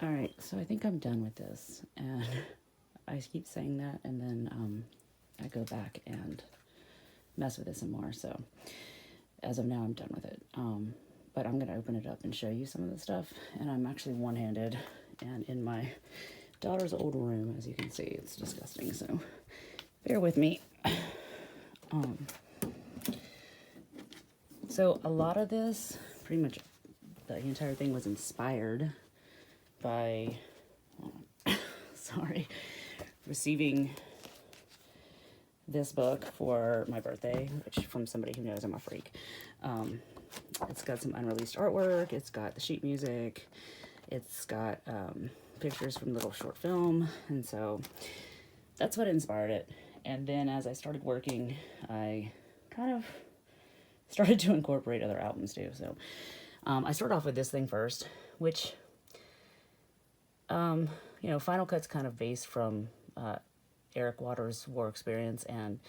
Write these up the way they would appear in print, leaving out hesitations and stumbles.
All right, so I think I'm done with this, and I keep saying that, and then I go back and mess with it some more. So as of now, I'm done with it. But I'm gonna open it up and show you some of the stuff, and I'm actually one-handed and in my daughter's old room, as you can see. It's disgusting, so bear with me. So a lot of this, pretty much the entire thing was inspired by, sorry, receiving this book for my birthday, which from somebody who knows I'm a freak. It's got some unreleased artwork, it's got the sheet music, it's got pictures from the little short film, and so that's what inspired it. And then as I started working, I kind of started to incorporate other albums too. So I started off with this thing first, which, Final Cut's kind of based from Eric Waters' War Experience. And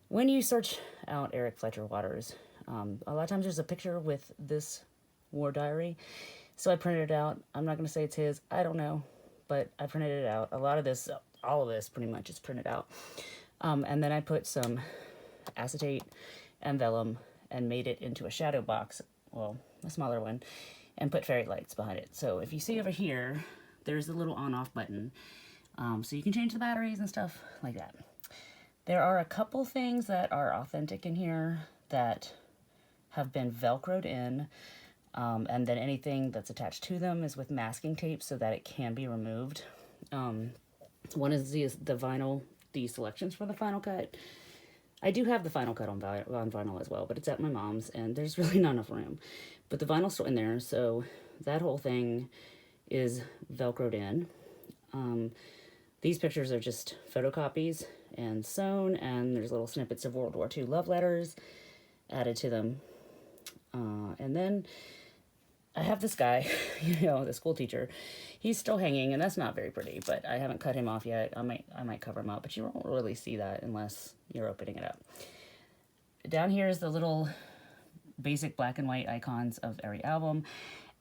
when you search out Eric Fletcher Waters, a lot of times there's a picture with this war diary. So I printed it out. I'm not going to say it's his. I don't know. But I printed it out. A lot of this, all of this pretty much is printed out. And then I put some acetate and vellum and made it into a shadow box, well, a smaller one, and put fairy lights behind it. So if you see over here, there's the little on-off button. So you can change the batteries and stuff like that. There are a couple things that are authentic in here that have been Velcroed in, and then anything that's attached to them is with masking tape so that it can be removed. One is the vinyl, the selections for the Final Cut. I do have the Final Cut on vinyl as well, but it's at my mom's, and there's really not enough room. But the vinyl's still in there, so that whole thing is Velcroed in. These pictures are just photocopies and sewn, and there's little snippets of World War II love letters added to them. And then I have this guy, the school teacher. He's still hanging, and that's not very pretty, but I haven't cut him off yet. I might cover him up, but you won't really see that unless you're opening it up. Down here is the little basic black and white icons of every album,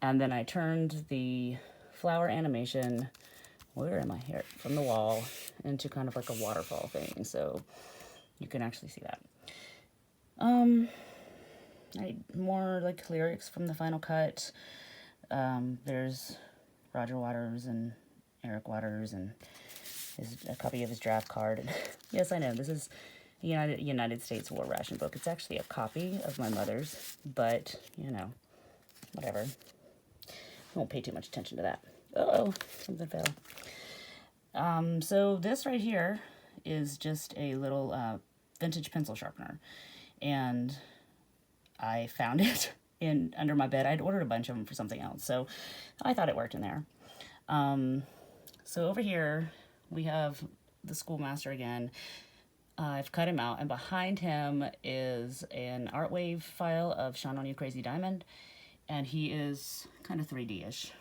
and then I turned the flower animation, where am I here, from the wall into kind of like a waterfall thing, so you can actually see that. More like lyrics from the Final Cut. There's Roger Waters and Eric Waters and a copy of his draft card. And yes, I know, this is a United States War Ration book. It's actually a copy of my mother's, but, whatever. I won't pay too much attention to that. Uh-oh, something fell. So this right here is just a little vintage pencil sharpener. And I found it under my bed. I'd ordered a bunch of them for something else, so I thought it worked in there. So over here we have the schoolmaster again. I've cut him out, and behind him is an Artwave file of Shine On You Crazy Diamond, and he is kind of 3D-ish.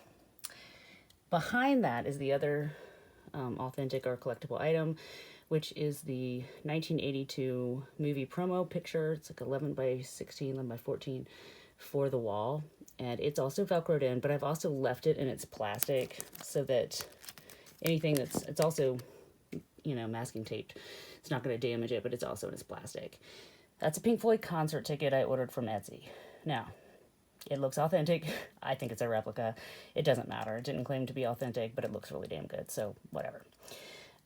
Behind that is the other authentic or collectible item, which is the 1982 movie promo picture. It's like 11 by 16, 11 by 14 for the wall. And it's also Velcroed in, but I've also left it in its plastic so that anything it's also, masking taped. It's not going to damage it, but it's also in its plastic. That's a Pink Floyd concert ticket I ordered from Etsy. Now, it looks authentic. I think it's a replica. It doesn't matter. It didn't claim to be authentic, but it looks really damn good, so whatever.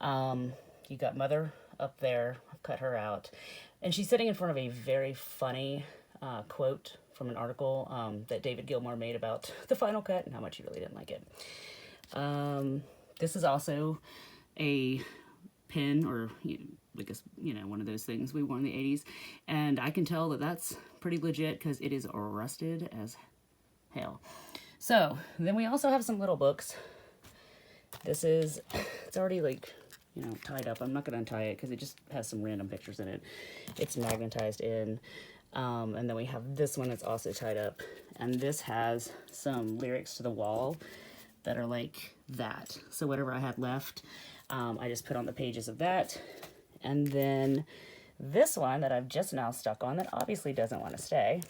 You got Mother up there. I've cut her out. And she's sitting in front of a very funny quote from an article that David Gilmour made about the Final Cut and how much he really didn't like it. This is also a pin, or I guess, one of those things we wore in the 80s. And I can tell that that's pretty legit because it is rusted as hell. So then we also have some little books. It's already tied up. I'm not going to untie it because it just has some random pictures in it. It's magnetized in. And then we have this one that's also tied up. And this has some lyrics to the wall that are like that. So whatever I had left, I just put on the pages of that. And then this one that I've just now stuck on that obviously doesn't want to stay.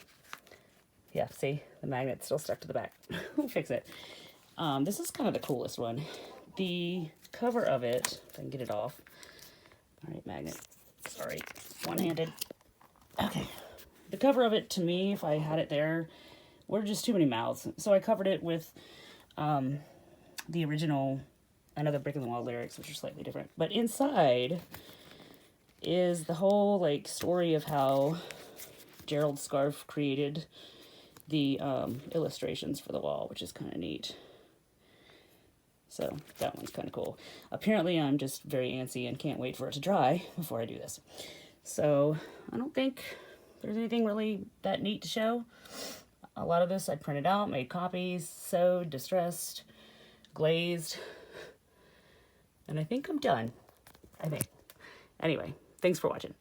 Yeah, see? The magnet's still stuck to the back. We'll fix it. This is kind of the coolest one. The cover of it, if I can get it off. All right, magnet. Sorry, one-handed. Okay. The cover of it, to me, if I had it there, were just too many mouths. So I covered it with the original Another Brick in the Wall lyrics, which are slightly different. But inside is the whole, like, story of how Gerald Scarfe created the illustrations for the wall, which is kind of neat. So that one's kind of cool. Apparently I'm just very antsy and can't wait for it to dry before I do this. So I don't think there's anything really that neat to show. A lot of this I printed out, made copies, sewed, distressed, glazed, and I think I'm done. I think. Anyway, thanks for watching.